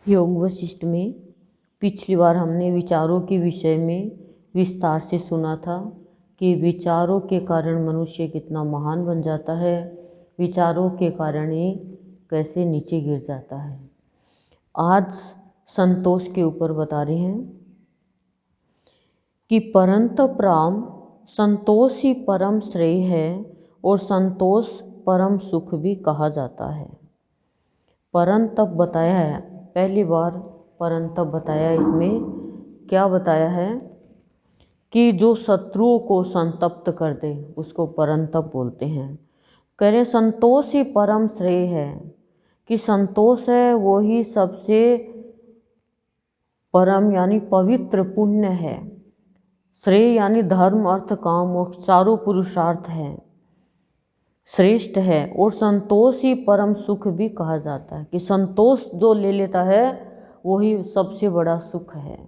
योग वशिष्ठ में पिछली बार हमने विचारों के विषय में विस्तार से सुना था कि विचारों के कारण मनुष्य कितना महान बन जाता है, विचारों के कारण ही कैसे नीचे गिर जाता है। आज संतोष के ऊपर बता रहे हैं कि परंतप राम संतोष ही परम श्रेय है और संतोष परम सुख भी कहा जाता है। परंतप बताया है, पहली बार परंतप बताया। इसमें क्या बताया है कि जो शत्रुओं को संतप्त कर दे उसको परंतप बोलते हैं। कह रहे संतोष ही परम श्रेय है, कि संतोष है वो ही सबसे परम यानी पवित्र पुण्य है। श्रेय यानी धर्म अर्थ काम मोक्ष चारों पुरुषार्थ है, श्रेष्ठ है। और संतोष ही परम सुख भी कहा जाता है, कि संतोष जो ले लेता है वही सबसे बड़ा सुख है।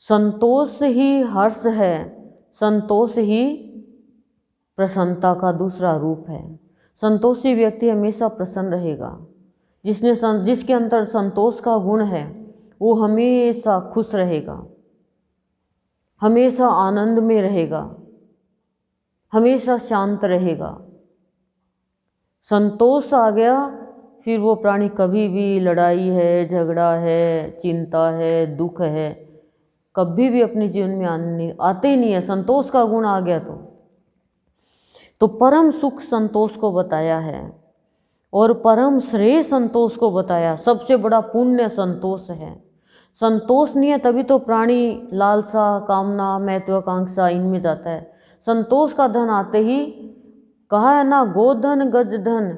संतोष ही हर्ष है, संतोष ही प्रसन्नता का दूसरा रूप है। संतोषी व्यक्ति हमेशा प्रसन्न रहेगा। जिसके अंदर संतोष का गुण है वो हमेशा खुश रहेगा, हमेशा आनंद में रहेगा, हमेशा शांत रहेगा। संतोष आ गया फिर वो प्राणी कभी भी लड़ाई है, झगड़ा है, चिंता है, दुख है, कभी भी अपने जीवन में आते ही नहीं है। संतोष का गुण आ गया तो परम सुख संतोष को बताया है और परम श्रेय संतोष को बताया। सबसे बड़ा पुण्य संतोष है। संतोष नहीं है तभी तो प्राणी लालसा, कामना, महत्वाकांक्षा इनमें जाता है। संतोष का धन आते ही कहा है ना, गोधन गज धन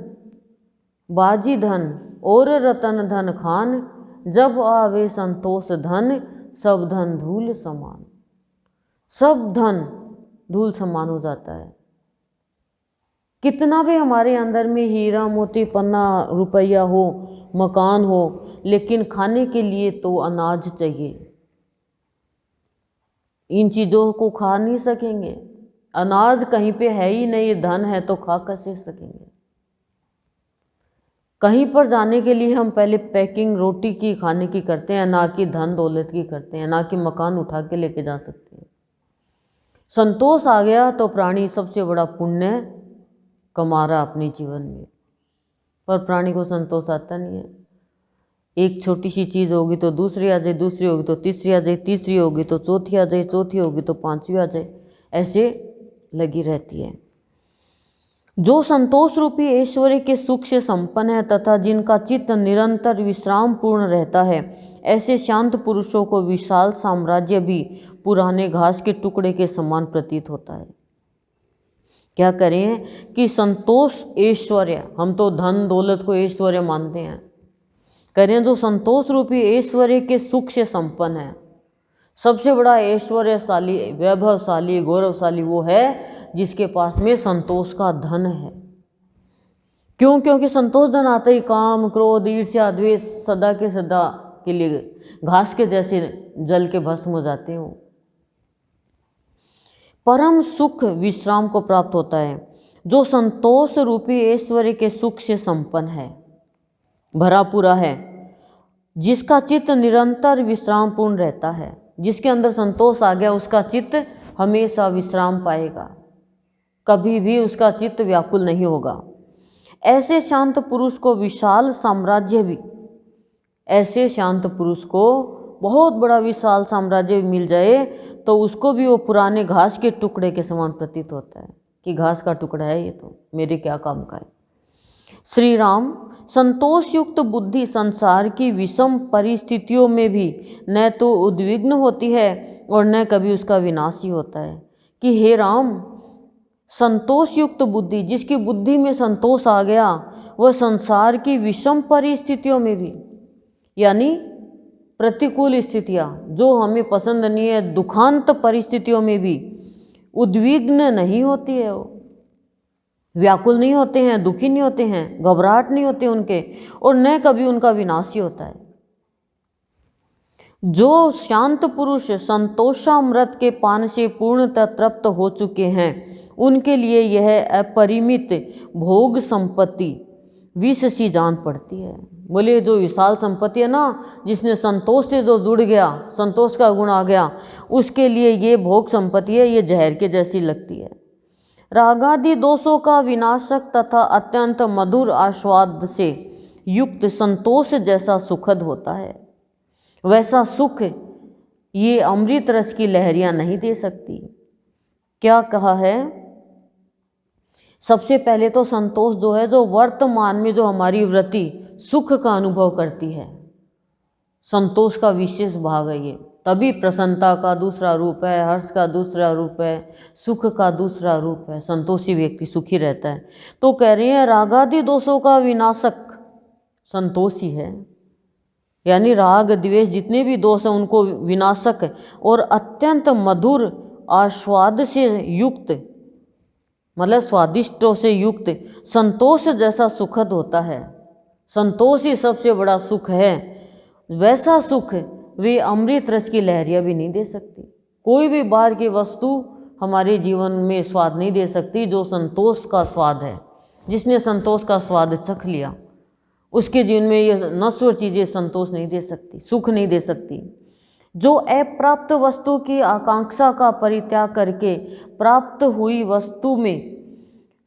बाजी धन और रतन धन खान, जब आवे संतोष धन सब धन धूल समान। सब धन धूल समान हो जाता है। कितना भी हमारे अंदर में हीरा मोती पन्ना रुपया हो, मकान हो, लेकिन खाने के लिए तो अनाज चाहिए। इन चीज़ों को खा नहीं सकेंगे। अनाज कहीं पे है ही नहीं, धन है तो खा कैसे सकेंगे। कहीं पर जाने के लिए हम पहले पैकिंग रोटी की खाने की करते हैं, ना कि धन दौलत की करते हैं, ना कि मकान उठा के लेके जा सकते हैं। संतोष आ गया तो प्राणी सबसे बड़ा पुण्य कमा रहा अपने जीवन में। पर प्राणी को संतोष आता नहीं है। एक छोटी सी चीज़ होगी तो दूसरी आ जाए, दूसरी होगी तो तीसरी आ जाए, तीसरी होगी तो चौथी आ जाए, चौथी होगी तो पांचवी आ जाए, ऐसे लगी रहती है। जो संतोष रूपी ऐश्वर्य के सुख से संपन्न है तथा जिनका चित्त निरंतर विश्राम पूर्ण रहता है, ऐसे शांत पुरुषों को विशाल साम्राज्य भी पुराने घास के टुकड़े के समान प्रतीत होता है। क्या करें कि संतोष ऐश्वर्य, हम तो धन दौलत को ऐश्वर्य मानते हैं, करें जो संतोष रूपी ऐश्वर्य के सुख से संपन्न है। सबसे बड़ा ऐश्वर्यशाली, वैभवशाली, गौरवशाली वो है जिसके पास में संतोष का धन है। क्यों? क्योंकि संतोष धन आता ही काम, क्रोध, ईर्ष्या, द्वेष सदा के सदा के लिए घास के जैसे जल के भस्म हो जाते हो। परम सुख विश्राम को प्राप्त होता है जो संतोष रूपी ऐश्वर्य के सुख से संपन्न है, भरा पूरा है, जिसका चित्त निरंतर विश्राम पूर्ण रहता है। जिसके अंदर संतोष आ गया उसका चित्त हमेशा विश्राम पाएगा, कभी भी उसका चित्त व्याकुल नहीं होगा। ऐसे शांत पुरुष को विशाल साम्राज्य भी, ऐसे शांत पुरुष को बहुत बड़ा विशाल साम्राज्य मिल जाए तो उसको भी वो पुराने घास के टुकड़े के समान प्रतीत होता है कि घास का टुकड़ा है ये तो मेरे क्या काम का है। श्री राम संतोष युक्त बुद्धि संसार की विषम परिस्थितियों में भी न तो उद्विग्न होती है और न कभी उसका विनाश ही होता है। कि हे राम, संतोष युक्त बुद्धि, जिसकी बुद्धि में संतोष आ गया, वह संसार की विषम परिस्थितियों में भी, यानी प्रतिकूल स्थितियाँ जो हमें पसंद नहीं है, दुखांत परिस्थितियों में भी उद्विग्न नहीं होती है। वो व्याकुल नहीं होते हैं, दुखी नहीं होते हैं, घबराहट नहीं होती उनके, और न कभी उनका विनाश ही होता है। जो शांत पुरुष संतोषामृत के पान से पूर्णतः तृप्त हो चुके हैं, उनके लिए यह अपरिमित भोग संपत्ति विष सी जान पड़ती है। बोले जो विशाल संपत्ति है ना, जिसने संतोष से जो जुड़ गया, संतोष का गुण आ गया, उसके लिए ये भोग संपत्ति है, ये जहर के जैसी लगती है। रागादि दोषों का विनाशक तथा अत्यंत मधुर आस्वाद से युक्त संतोष जैसा सुखद होता है, वैसा सुख ये अमृत रस की लहरियां नहीं दे सकती। क्या कहा है? सबसे पहले तो संतोष जो है, जो वर्तमान में जो हमारी वृत्ति सुख का अनुभव करती है, संतोष का विशेष भाग है ये। तभी प्रसन्नता का दूसरा रूप है, हर्ष का दूसरा रूप है, सुख का दूसरा रूप है। संतोषी व्यक्ति सुखी रहता है। तो कह रहे हैं रागादि दोषों का विनाशक संतोष ही है, यानी राग द्वेष जितने भी दोष हैं उनको विनाशक है, और अत्यंत मधुर आस्वाद से युक्त, मतलब स्वादिष्टों से युक्त संतोष जैसा सुखद होता है। संतोष ही सबसे बड़ा सुख है। वैसा सुख वे अमृत रस की लहरियाँ भी नहीं दे सकती। कोई भी बाहर की वस्तु हमारे जीवन में स्वाद नहीं दे सकती जो संतोष का स्वाद है। जिसने संतोष का स्वाद चख लिया उसके जीवन में ये नश्वर चीज़ें संतोष नहीं दे सकती, सुख नहीं दे सकती। जो अप्राप्त वस्तु की आकांक्षा का परित्याग करके प्राप्त हुई वस्तु में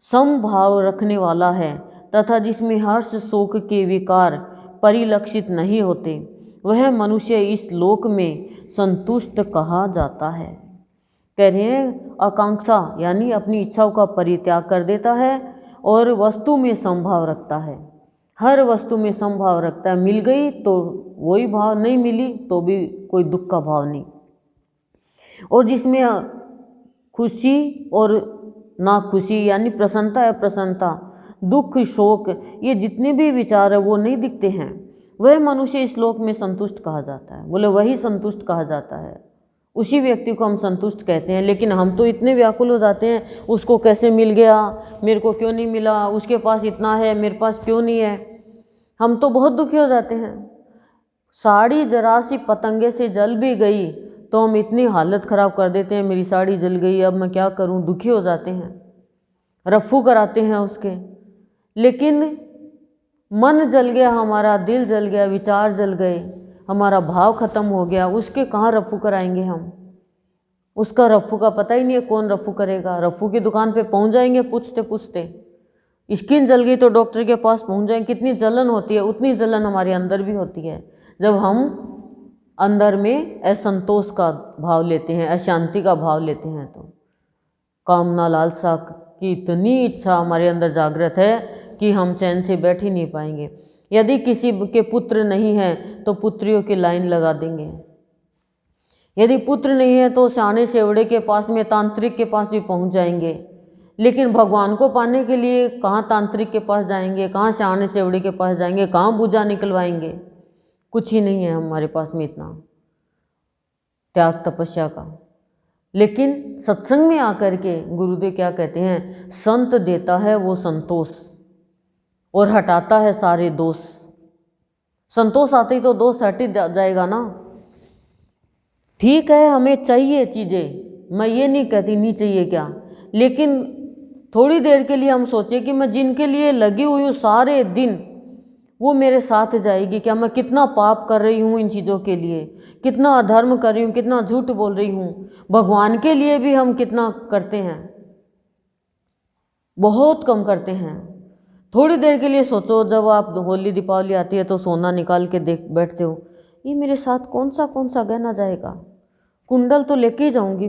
समभाव रखने वाला है तथा जिसमें हर्ष शोक के विकार परिलक्षित नहीं होते, वह मनुष्य इस लोक में संतुष्ट कहा जाता है। कह रहे हैं आकांक्षा यानी अपनी इच्छाओं का परित्याग कर देता है और वस्तु में समभाव रखता है। हर वस्तु में समभाव रखता है। मिल गई तो वही भाव, नहीं मिली तो भी कोई दुख का भाव नहीं। और जिसमें खुशी और ना खुशी यानी प्रसन्नता है प्रसन्नता, दुख शोक, ये जितने भी विचार है वो नहीं दिखते हैं, वह मनुष्य इस लोक में संतुष्ट कहा जाता है। बोले वही संतुष्ट कहा जाता है, उसी व्यक्ति को हम संतुष्ट कहते हैं। लेकिन हम तो इतने व्याकुल हो जाते हैं, उसको कैसे मिल गया, मेरे को क्यों नहीं मिला, उसके पास इतना है मेरे पास क्यों नहीं है। हम तो बहुत दुखी हो जाते हैं। साड़ी जरा सी पतंगे से जल भी गई तो हम इतनी हालत ख़राब कर देते हैं, मेरी साड़ी जल गई अब मैं क्या करूं, दुखी हो जाते हैं, रफू कराते हैं उसके। लेकिन मन जल गया, हमारा दिल जल गया, विचार जल गए, हमारा भाव खत्म हो गया, उसके कहाँ रफू कराएंगे हम। उसका रफू का पता ही नहीं है कौन रफू करेगा। रफू की दुकान पे पहुंच जाएंगे पूछते पूछते, स्किन जल गई तो डॉक्टर के पास पहुंच जाएंगे। कितनी जलन होती है, उतनी जलन हमारे अंदर भी होती है जब हम अंदर में असंतोष का भाव लेते हैं, अशांति का भाव लेते हैं। तो कामना लालसा की इतनी इच्छा हमारे अंदर जागृत है कि हम चैन से बैठ ही नहीं पाएंगे। यदि किसी के पुत्र नहीं है तो पुत्रियों की लाइन लगा देंगे। यदि पुत्र नहीं है तो सियाने सेवड़े के पास में, तांत्रिक के पास भी पहुंच जाएंगे। लेकिन भगवान को पाने के लिए कहाँ तांत्रिक के पास जाएंगे, कहाँ सियाने सेवड़े के पास जाएंगे, कहाँ पूजा निकलवाएंगे। कुछ ही नहीं है हमारे पास में इतना त्याग तपस्या का। लेकिन सत्संग में आकर के गुरुदेव क्या कहते हैं, संत देता है वो संतोष और हटाता है सारे दोष। संतोष आते ही तो दोष हट ही जाएगा ना। ठीक है हमें चाहिए चीज़ें, मैं ये नहीं कहती नहीं चाहिए क्या, लेकिन थोड़ी देर के लिए हम सोचें कि मैं जिनके लिए लगी हुई हूँ सारे दिन वो मेरे साथ जाएगी क्या। मैं कितना पाप कर रही हूँ इन चीज़ों के लिए, कितना अधर्म कर रही हूँ, कितना झूठ बोल रही हूँ। भगवान के लिए भी हम कितना करते हैं, बहुत कम करते हैं। थोड़ी देर के लिए सोचो, जब आप होली दीपावली आती है तो सोना निकाल के देख बैठते हो, ये मेरे साथ कौन सा गहना जाएगा। कुंडल तो लेके ही जाऊंगी,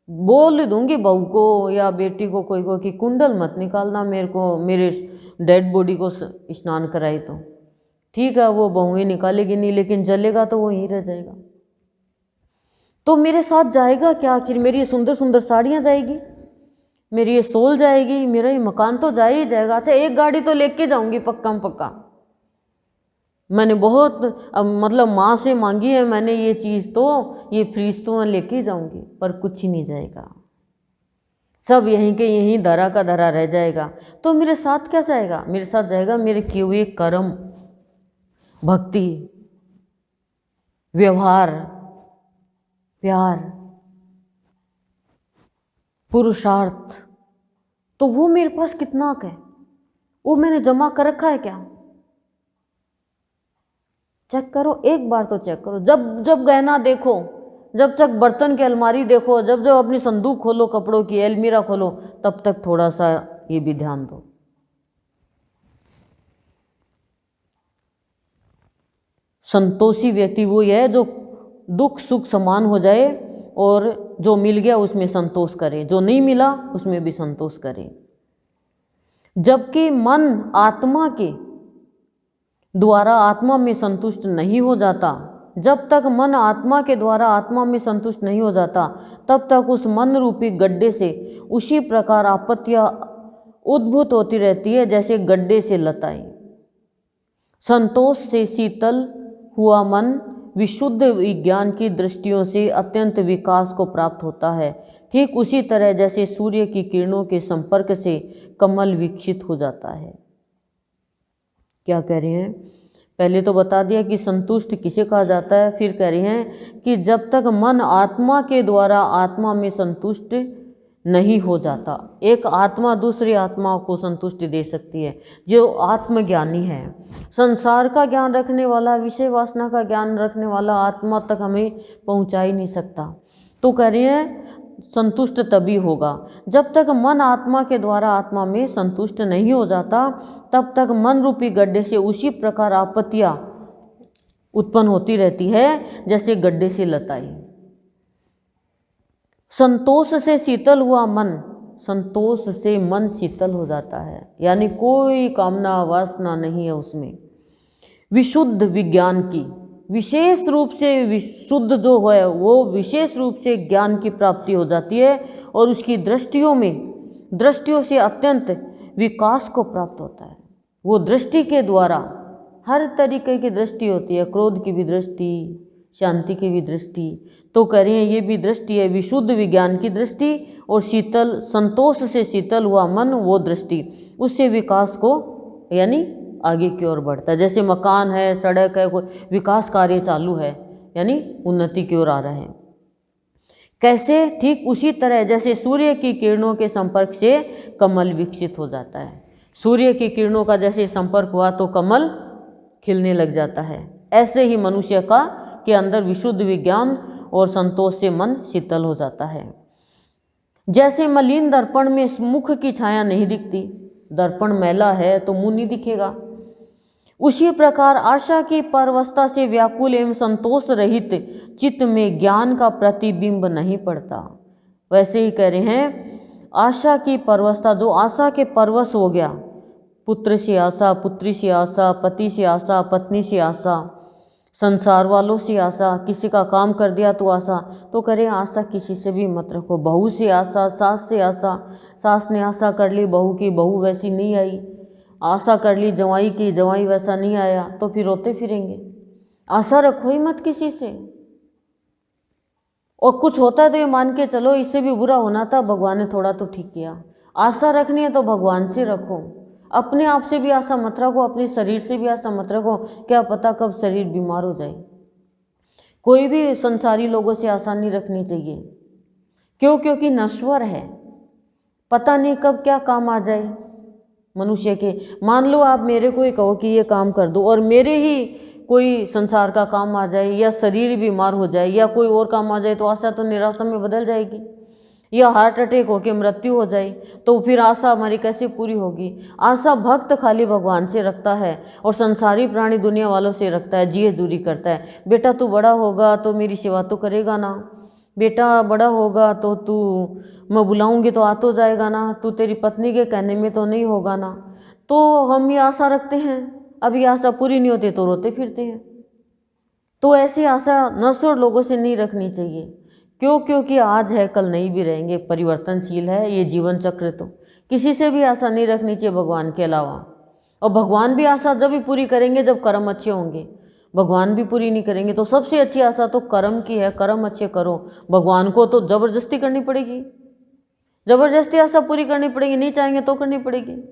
बोल दूंगी बहू को या बेटी को कोई को कि कुंडल मत निकालना मेरे को, मेरे डेड बॉडी को स्नान कराई तो ठीक है, वो बहू ही निकालेगी नहीं, लेकिन जलेगा तो वो यहीं रह जाएगा। तो मेरे साथ जाएगा क्या आखिर। मेरी ये सुंदर सुंदर साड़ियाँ जाएगी, मेरी ये सोल जाएगी, मेरा ये मकान तो जा ही जाएगा। अच्छा एक गाड़ी तो लेके जाऊंगी पक्का पक्का, मैंने बहुत मतलब माँ से मांगी है मैंने ये चीज़, तो ये फ्रीज तो मैं लेके जाऊंगी, पर कुछ ही नहीं जाएगा, सब यहीं के यहीं धरा का धरा रह जाएगा। तो मेरे साथ क्या जाएगा, मेरे साथ जाएगा मेरे किए हुए कर्म, भक्ति, व्यवहार, प्यार, पुरुषार्थ। तो वो मेरे पास कितना है, वो मैंने जमा कर रखा है क्या? चेक करो, एक बार तो चेक करो। जब जब गहना देखो, जब तक बर्तन की अलमारी देखो, जब जब अपनी संदूक खोलो, कपड़ों की अलमीरा खोलो, तब तक थोड़ा सा ये भी ध्यान दो। संतोषी व्यक्ति वो है जो दुख सुख समान हो जाए और जो मिल गया उसमें संतोष करे, जो नहीं मिला उसमें भी संतोष करे। जबकि मन आत्मा के द्वारा आत्मा में संतुष्ट नहीं हो जाता, जब तक मन आत्मा के द्वारा आत्मा में संतुष्ट नहीं हो जाता, तब तक उस मन रूपी गड्ढे से उसी प्रकार आपत्तियां उद्भूत होती रहती है जैसे गड्ढे से लताएं। संतोष से शीतल हुआ मन विशुद्ध विज्ञान की दृष्टियों से अत्यंत विकास को प्राप्त होता है। ठीक उसी तरह जैसे सूर्य की किरणों के संपर्क से कमल विकसित हो जाता है। क्या कह रहे हैं? पहले तो बता दिया कि संतुष्ट किसे कहा जाता है, फिर कह रहे हैं कि जब तक मन आत्मा के द्वारा आत्मा में संतुष्ट नहीं हो जाता। एक आत्मा दूसरी आत्मा को संतुष्टि दे सकती है जो आत्मज्ञानी है। संसार का ज्ञान रखने वाला, विषय वासना का ज्ञान रखने वाला आत्मा तक हमें पहुंचा ही नहीं सकता। तो कह रहे हैं संतुष्ट तभी होगा जब तक मन आत्मा के द्वारा आत्मा में संतुष्ट नहीं हो जाता, तब तक मन रूपी गड्ढे से उसी प्रकार आपत्तियां उत्पन्न होती रहती है जैसे गड्ढे से लताई। संतोष से शीतल हुआ मन, संतोष से मन शीतल हो जाता है, यानी कोई कामना वासना नहीं है उसमें। विशुद्ध विज्ञान की विशेष रूप से विशुद्ध जो है वो विशेष रूप से ज्ञान की प्राप्ति हो जाती है और उसकी दृष्टियों से अत्यंत विकास को प्राप्त होता है। वो दृष्टि के द्वारा हर तरीके की दृष्टि होती है, क्रोध की भी दृष्टि, शांति की भी दृष्टि। तो कह रहे हैं ये भी दृष्टि है विशुद्ध विज्ञान की दृष्टि, और शीतल संतोष से शीतल हुआ मन वो दृष्टि, उससे विकास को यानी आगे की ओर बढ़ता है। जैसे मकान है, सड़क है, कोई विकास कार्य चालू है यानी उन्नति की ओर आ रहे हैं। कैसे? ठीक उसी तरह जैसे सूर्य की किरणों के संपर्क से कमल विकसित हो जाता है। सूर्य की किरणों का जैसे संपर्क हुआ तो कमल खिलने लग जाता है, ऐसे ही मनुष्य का के अंदर विशुद्ध विज्ञान और संतोष से मन शीतल हो जाता है। जैसे मलिन दर्पण में मुख की छाया नहीं दिखती, दर्पण मैला है तो मुंह नहीं दिखेगा, उसी प्रकार आशा की परवस्था से व्याकुल एवं संतोष रहित चित्त में ज्ञान का प्रतिबिंब नहीं पड़ता। वैसे ही कह रहे हैं आशा की परवस्था, जो आशा के परवश हो गया, पुत्र से आशा, पुत्री से आशा, पति से आशा, पत्नी से आशा, संसार वालों से आशा, किसी का काम कर दिया तो आशा, तो करें आशा किसी से भी मत रखो। बहू से आशा, सास से आशा, सास ने आशा कर ली बहू की, बहू वैसी नहीं आई, आशा कर ली जवाई की, जवाई वैसा नहीं आया, तो फिर रोते फिरेंगे। आशा रखो ही मत किसी से, और कुछ होता है तो ये मान के चलो इससे भी बुरा होना था, भगवान ने थोड़ा तो ठीक किया। आशा रखनी है तो भगवान से रखो, अपने आप से भी आशा मत रखो, अपने शरीर से भी आशा मत रखो, क्या पता कब शरीर बीमार हो जाए। कोई भी संसारी लोगों से आशा नहीं रखनी चाहिए। क्यों? क्योंकि नश्वर है, पता नहीं कब क्या काम आ जाए मनुष्य के। मान लो आप मेरे को ही कहो कि ये काम कर दो और मेरे ही कोई संसार का काम आ जाए, या शरीर बीमार हो जाए, या कोई और काम आ जाए, तो आशा तो निराशा में बदल जाएगी, या हार्ट अटैक होकर मृत्यु हो जाए, तो फिर आशा हमारी कैसे पूरी होगी। आशा भक्त खाली भगवान से रखता है और संसारी प्राणी दुनिया वालों से रखता है, जिए दूरी करता है। बेटा तू बड़ा होगा तो मेरी सेवा तो करेगा ना, बेटा बड़ा होगा तो तू मैं बुलाऊंगी तो आ तो जाएगा ना, तू तेरी पत्नी के कहने में तो नहीं होगा ना। तो हम ये आशा रखते हैं, अब ये आशा पूरी नहीं होती तो रोते फिरते हैं। तो ऐसी आशा नश्वर लोगों से नहीं रखनी चाहिए। क्यों? क्योंकि आज है कल नहीं भी रहेंगे, परिवर्तनशील है ये जीवन चक्र। तो किसी से भी आशा नहीं रखनी चाहिए भगवान के अलावा। और भगवान भी आशा जब भी पूरी करेंगे जब कर्म अच्छे होंगे, भगवान भी पूरी नहीं करेंगे। तो सबसे अच्छी आशा तो कर्म की है, कर्म अच्छे करो। भगवान को तो जबरदस्ती करनी पड़ेगी, जबरदस्ती आशा पूरी करनी पड़ेगी, नहीं चाहेंगे तो करनी पड़ेगी।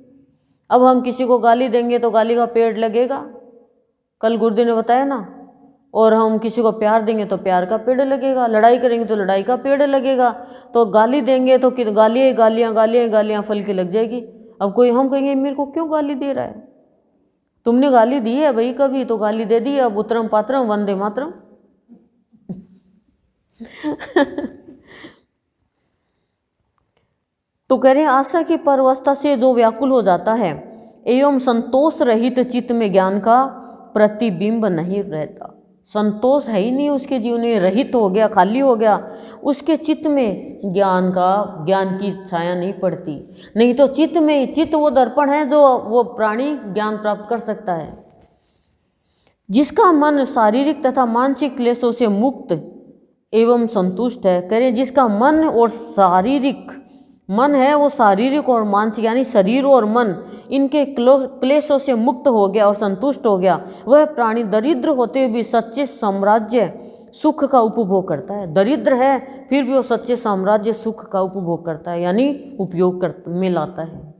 अब हम किसी को गाली देंगे तो गाली का पेड़ लगेगा, कल गुरुदेव ने बताया ना, और हम किसी को प्यार देंगे तो प्यार का पेड़ लगेगा, लड़ाई करेंगे तो लड़ाई का पेड़ लगेगा। तो गाली देंगे तो गालियाँ गालियाँ गालियाँ गालियाँ फल की लग जाएगी। अब कोई हम कहेंगे मेरे को क्यों गाली दे रहा है, तुमने गाली दी है भाई, कभी तो गाली दे दी, अब उतरम पात्रम वंदे मातरम। तो कह रहे हैं आशा की परवस्था से जो व्याकुल हो जाता है एवं संतोष रहित चित्त में ज्ञान का प्रतिबिंब नहीं रहता। संतोष है ही नहीं उसके जीवन में, रहित हो गया, खाली हो गया, उसके चित्त में ज्ञान की छाया नहीं पड़ती। नहीं तो चित्त वो दर्पण है जो वो प्राणी ज्ञान प्राप्त कर सकता है। जिसका मन शारीरिक तथा मानसिक क्लेशों से मुक्त एवं संतुष्ट है, कह रहे जिसका मन और शारीरिक, मन है वो शारीरिक और मानसिक यानी शरीर और मन इनके क्लेशों से मुक्त हो गया और संतुष्ट हो गया, वह प्राणी दरिद्र होते हुए भी सच्चे साम्राज्य सुख का उपभोग करता है। दरिद्र है फिर भी वो सच्चे साम्राज्य सुख का उपभोग करता है, यानी उपयोग में लाता है।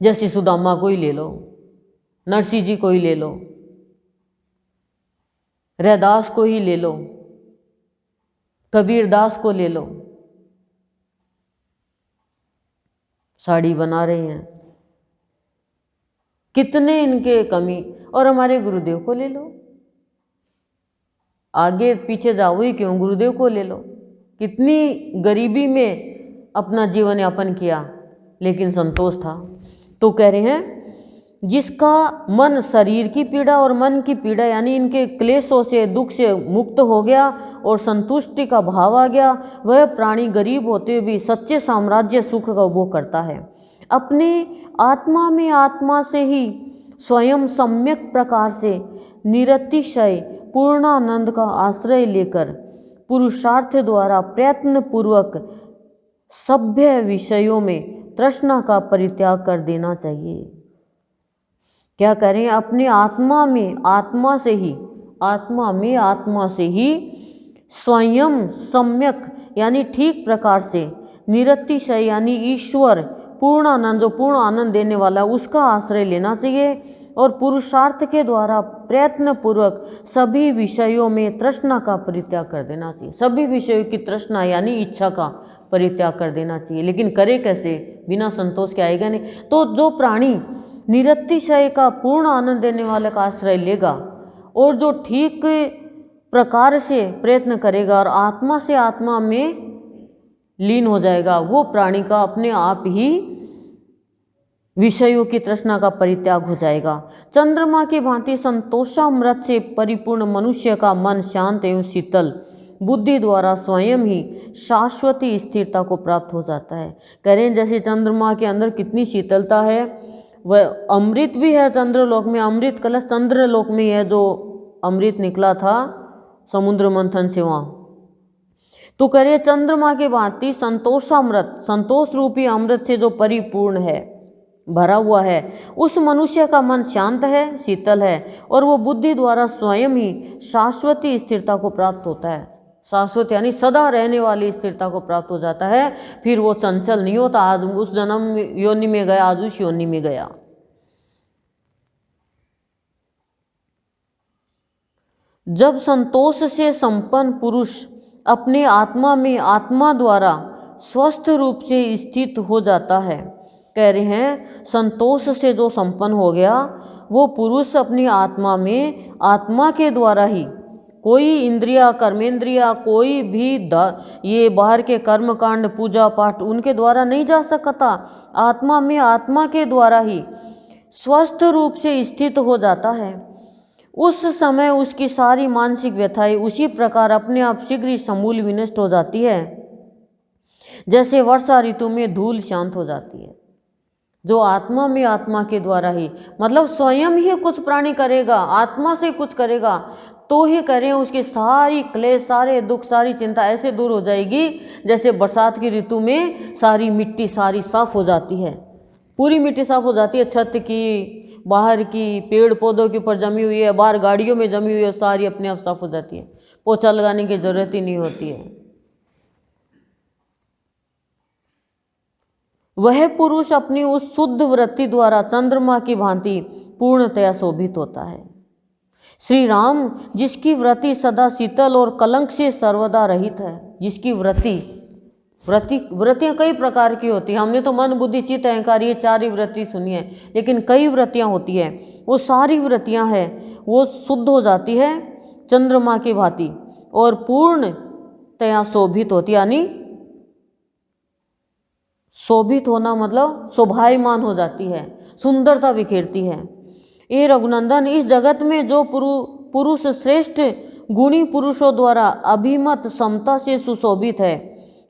जैसे सुदामा को ही ले लो, नरसिंह जी को ही ले लो, रैदास को ही ले लो, कबीरदास को ले लो, साड़ी बना रहे हैं, कितने इनके कमी। और हमारे गुरुदेव को ले लो, आगे पीछे जाओ ही क्यों, गुरुदेव को ले लो, कितनी गरीबी में अपना जीवन यापन किया लेकिन संतोष था। तो कह रहे हैं जिसका मन शरीर की पीड़ा और मन की पीड़ा यानी इनके क्लेशों से, दुख से मुक्त हो गया और संतुष्टि का भाव आ गया, वह प्राणी गरीब होते हुए भी सच्चे साम्राज्य सुख का उपभोग करता है। अपने आत्मा में आत्मा से ही स्वयं सम्यक प्रकार से निरतिशय पूर्णानंद का आश्रय लेकर पुरुषार्थ द्वारा प्रयत्न पूर्वक सभ्य विषयों में तृष्णा का परित्याग कर देना चाहिए। क्या करें, अपने आत्मा में आत्मा से ही स्वयं सम्यक यानी ठीक प्रकार से, निरतिशय यानी ईश्वर पूर्ण आनंद, जो पूर्ण आनंद देने वाला उसका आश्रय लेना चाहिए और पुरुषार्थ के द्वारा प्रयत्न पूर्वक सभी विषयों में तृष्णा का परित्याग कर देना चाहिए। सभी विषयों की तृष्णा यानी इच्छा का परित्याग कर देना चाहिए। लेकिन करे कैसे, बिना संतोष के आएगा नहीं। तो जो प्राणी निरतिशय का पूर्ण आनंद देने वाले का आश्रय लेगा और जो ठीक प्रकार से प्रयत्न करेगा और आत्मा से आत्मा में लीन हो जाएगा, वो प्राणी का अपने आप ही विषयों की तृष्णा का परित्याग हो जाएगा। चंद्रमा की भांति संतोषामृत से परिपूर्ण मनुष्य का मन शांत एवं शीतल बुद्धि द्वारा स्वयं ही शाश्वती स्थिरता को प्राप्त हो जाता है। करें जैसे चंद्रमा के अंदर कितनी शीतलता है, वह अमृत भी है चंद्रलोक में, अमृत कलश चंद्रलोक में है जो अमृत निकला था समुद्र मंथन से वहाँ। तो करिए चंद्रमा के भांति संतोषामृत, संतोष रूपी अमृत से जो परिपूर्ण है, भरा हुआ है, उस मनुष्य का मन शांत है, शीतल है और वो बुद्धि द्वारा स्वयं ही शाश्वती स्थिरता को प्राप्त होता है। शाश्वत यानी सदा रहने वाली स्थिरता को प्राप्त हो जाता है। फिर वो चंचल नहीं होता, आज उस जन्म योनि में गया, आज उस योनि में गया। जब संतोष से संपन्न पुरुष अपने आत्मा में आत्मा द्वारा स्वस्थ रूप से स्थित हो जाता है, कह रहे हैं संतोष से जो संपन्न हो गया वो पुरुष अपनी आत्मा में आत्मा के द्वारा ही, कोई इंद्रिया कर्मेंद्रिया कोई भी ये बाहर के कर्म कांड पूजा पाठ उनके द्वारा नहीं जा सकता, आत्मा में आत्मा के द्वारा ही स्वस्थ रूप से स्थित हो जाता है। उस समय उसकी सारी मानसिक व्यथाएं उसी प्रकार अपने आप शीघ्र ही समूल विनष्ट हो जाती है जैसे वर्षा ऋतु में धूल शांत हो जाती है। जो आत्मा में आत्मा के द्वारा ही, मतलब स्वयं ही कुछ प्राणी करेगा, आत्मा से कुछ करेगा तो ही करें, उसकी सारी क्लेश, सारे दुख, सारी चिंता ऐसे दूर हो जाएगी जैसे बरसात की ऋतु में सारी मिट्टी सारी साफ हो जाती है, पूरी मिट्टी साफ हो जाती है, छत की, बाहर की, पेड़ पौधों के ऊपर जमी हुई है, बाहर गाड़ियों में जमी हुई है, सारी अपने आप साफ हो जाती है, पोछा लगाने की जरूरत ही नहीं होती है। वह पुरुष अपनी उस शुद्ध वृत्ति द्वारा चंद्रमा की भांति पूर्णतया शोभित होता है। श्री राम जिसकी वृत्ति सदा शीतल और कलंक से सर्वदा रहित है, जिसकी वृत्ति वृत्तियाँ कई प्रकार की होती हैं। हमने तो मन बुद्धि चित्त अहंकार ये 4 ही वृत्ति सुनी है, लेकिन कई वृत्तियाँ होती है। वो सारी वृत्तियाँ है वो शुद्ध हो जाती है चंद्रमा की भांति और पूर्णतया शोभित होती, यानी शोभित होना मतलब शोभायमान हो जाती है, सुंदरता बिखेरती है। ये रघुनंदन, इस जगत में जो पुरुष श्रेष्ठ गुणी पुरुषों द्वारा अभिमत समता से सुशोभित है,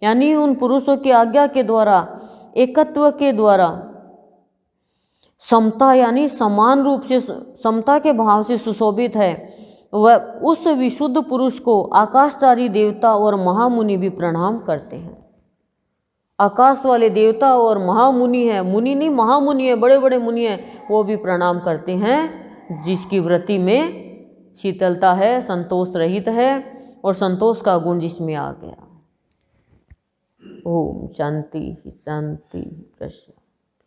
यानी उन पुरुषों की आज्ञा के द्वारा, एकत्व के द्वारा, समता यानी समान रूप से समता के भाव से सुशोभित है, वह उस विशुद्ध पुरुष को आकाशचारी देवता और महामुनि भी प्रणाम करते हैं। आकाश वाले देवता और महामुनि है, मुनि नहीं महामुनि है, बड़े बड़े मुनि हैं, वो भी प्रणाम करते हैं जिसकी वृत्ति में शीतलता है, संतोष रहित है और संतोष का गुण जिसमें आ गया। ओम शांति शांति प्रशांति।